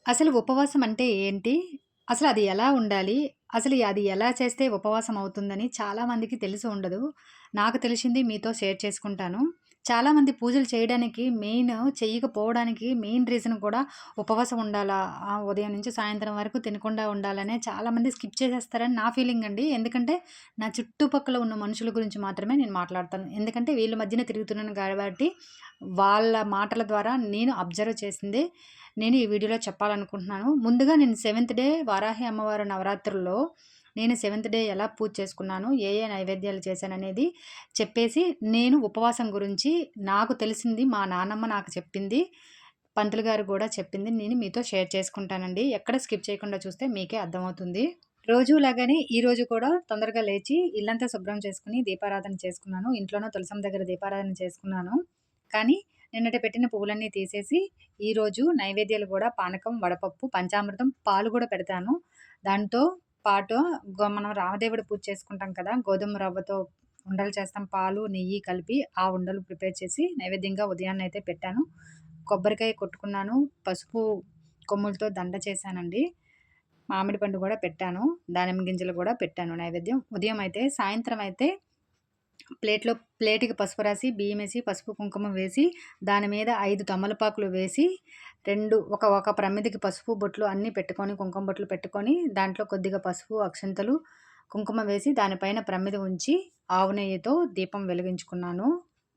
అసలు ఉపవాసం అంటే ఏంటి? అసలది ఎలా ఉండాలి? అది ఎలా చేస్తే ఉపవాసం అవుతుందని చాలా మందికి తెలిసి ఉండదు. నాకు తెలిసింది మీతో షేర్ చేసుకుంటాను. చాలామంది పూజలు చేయడానికి చెయ్యకపోవడానికి మెయిన్ రీజన్ కూడా ఉపవాసం ఉండాలా? ఉదయం నుంచి సాయంత్రం వరకు తినకుండా ఉండాలనే చాలామంది స్కిప్ చేసేస్తారని నా ఫీలింగ్ అండి. ఎందుకంటే నా చుట్టుపక్కల ఉన్న మనుషుల గురించి మాత్రమే నేను మాట్లాడతాను. ఎందుకంటే వీళ్ళ మధ్యన తిరుగుతున్నాను కాబట్టి వాళ్ళ మాటల ద్వారా నేను అబ్జర్వ్ చేసిందే నేను ఈ వీడియోలో చెప్పాలనుకుంటున్నాను. ముందుగా నేను సెవెంత్ డే వారాహి అమ్మవారి నవరాత్రుల్లో నేను సెవెంత్ డే ఎలా పూజ చేసుకున్నాను, ఏ ఏ నైవేద్యాలు చేశాననేది చెప్పేసి, నేను ఉపవాసం గురించి నాకు తెలిసింది మా నానమ్మ నాకు చెప్పింది, పంతులు గారు గూడా చెప్పింది నేను మీతో షేర్ చేసుకుంటానండి. ఎక్కడ స్కిప్ చేయకుండా చూస్తే మీకే అర్థమవుతుంది. రోజులాగానే ఈరోజు కూడా తొందరగా లేచి ఇల్లంతా శుభ్రం చేసుకొని దీపారాధన చేసుకున్నాను. ఇంట్లోనూ తులసమ్మ దగ్గర దీపారాధన చేసుకున్నాను. కానీ నిన్నట పెట్టిన పువ్వులన్నీ తీసేసి ఈరోజు నైవేద్యాలు గూడా పానకం, వడపప్పు, పంచామృతం, పాలు గూడా పెడతాను. దాంతో పాటు మనం రామదేవుడి పూజ చేసుకుంటాం కదా! గోధుమ రవ్వతో ఉండలు చేస్తాం. పాలు, నెయ్యి కలిపి ఆ ఉండలు ప్రిపేర్ చేసి నైవేద్యంగా ఉదయాన్నయితే పెట్టాను. కొబ్బరికాయ కొట్టుకున్నాను. పసుపు కొమ్ములతో దండ చేశానండి. మామిడి పండు గూడా పెట్టాను. దానిమ్మ గింజలు గూడా పెట్టాను నైవేద్యం. ఉదయం అయితే సాయంత్రం అయితే ప్లేట్‌కి పసుపు రాసి, బియ్యమేసి, పసుపు, కుంకుమ వేసి, దాని మీద 5 తమలపాకులు వేసి, ఒక ప్రమిదకి పసుపు బొట్లు అన్నీ పెట్టుకొని, కుంకుమ బొట్లు పెట్టుకొని, దాంట్లో కొద్దిగా పసుపు, అక్షింతలు, కుంకుమ వేసి, దానిపైన ప్రమిద ఉంచి, ఆవు నెయ్యితో దీపం వెలిగించుకున్నాను.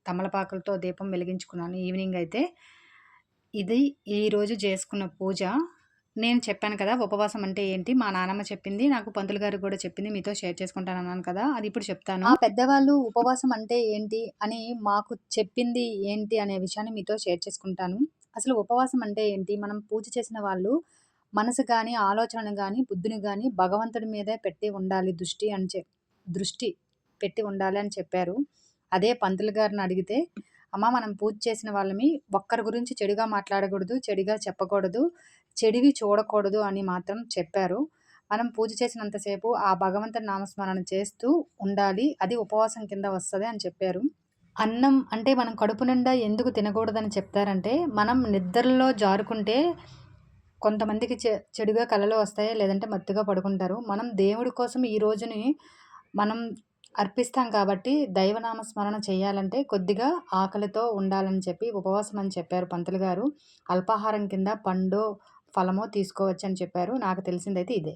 తమలపాకులతో దీపం వెలిగించుకున్నాను ఈవినింగ్ అయితే. ఇది ఈరోజు చేసుకున్న పూజ. నేను చెప్పాను కదా! ఉపవాసం అంటే ఏంటి? మా నానమ్మ చెప్పింది. నాకు పంతులు గారు గూడా చెప్పింది. మీతో షేర్ చేసుకుంటానన్నాను కదా! అది ఇప్పుడు చెప్తాను. ఆ పెద్దవాళ్ళు ఉపవాసం అంటే ఏంటి అని మాకు చెప్పింది ఏంటి అనే విషయాన్ని మీతో షేర్ చేసుకుంటాను. అసలు ఉపవాసం అంటే ఏంటి? మనం పూజ చేసిన వాళ్ళు మనసు గాని, ఆలోచనను గాని, బుద్ధిని గాని భగవంతుడి మీదే పెట్టి ఉండాలి దృష్టి పెట్టి ఉండాలి అని చెప్పారు. అదే పంతులు గారిని అడిగితే, "అమ్మ మనం పూజ చేసిన వాళ్ళమి ఒక్కరి గురించి చెడుగా మాట్లాడకూడదు, చెడుగా చెప్పకూడదు, చెడివి చూడకూడదు" అని మాత్రం చెప్పారు. మనం పూజ చేసినంత సేపు ఆ భగవంతుడి నామస్మరణ చేస్తూ ఉండాలి. అది ఉపవాసం కింద వస్తది అని చెప్పారు. అన్నం అంటే మనం కడుపు నిండా ఎందుకు తినకూడదని చెప్తారంటే, మనం నిద్రలో జారుకుంటే కొంతమందికి చెడుగా కలలు వస్తాయి. లేదంటే మత్తుగా పడుకుంటారు. మనం దేవుడి కోసం ఈ రోజుని మనం అర్పిస్తాం కాబట్టి దైవనామ స్మరణ చేయాలంటే కొద్దిగా ఆకలితో ఉండాలని చెప్పి ఉపవాసం అని చెప్పారు పంతులు గారు. అల్పాహారం కింద పండో, ఫలమో తీసుకోవచ్చని చెప్పారు. నాకు తెలిసిందైతే ఇదే.